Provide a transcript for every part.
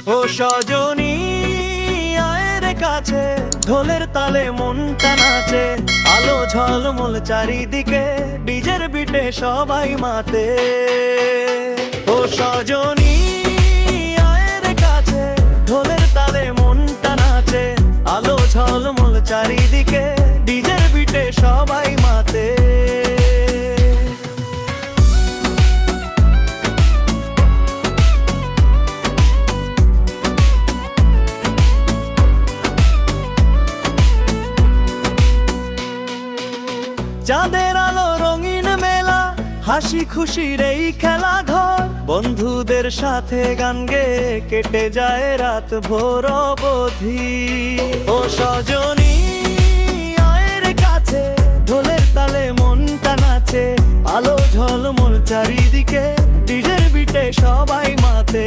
ও সজনী আয়ের কাছে, ঢোলের তালে মনটা নাচে, আলো ঝলমল চারিদিকে, ডিজের বিটে সবাই মাতে। ও সজনী আয়ের কাছে, ঢোলের তালে মনটা নাচে, আলো ঝলমল চারিদিকে, ডিজের বিটে সবাই মাতে। চাঁদের আলো রঙিন মেলা, হাসি খুশির এই খেলা ঘর, বন্ধুদের সাথে গান গেয়ে কেটে যায় রাত ভোর অবধি। ও সজনী আয়ের কাছে, ঢোলের তালে মনটা নাচে, আলো ঝলমল চারিদিকে, ডিজের বিটে সবাই মাতে।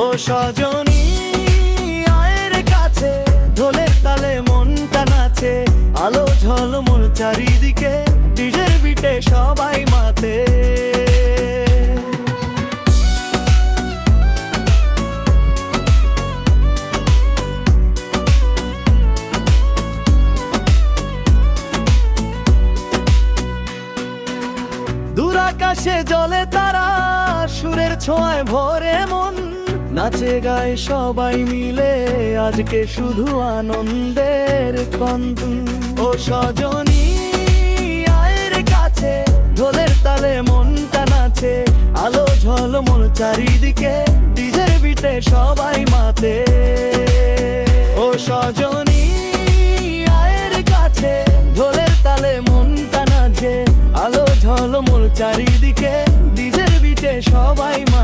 ও সজনী আয়ের কাছে, ঢোলের তালে মনটা নাচে, আলো ঝলমল চারিদিকে, ডিজের বিটে সবাই মাতে। দূর আকাশে জ্বলে তারা, সুরের ছোঁয়ায় ভরে মন, নাচে গায় সবাই মিলে, আজকে শুধু আনন্দের ক্ষণ। ও সজনী আয়ের কাছে, ঢোলের তালে মনটা নাচে, আলো ঝলমল চারিদিকে, ডিজের বিটে সবাই মাতে। ও সজনী আয়ের কাছে, ঢোলের তালে মনটা নাচে, আলো ঝলমল চারিদিকে, ডিজের বিটে সবাই মাতে।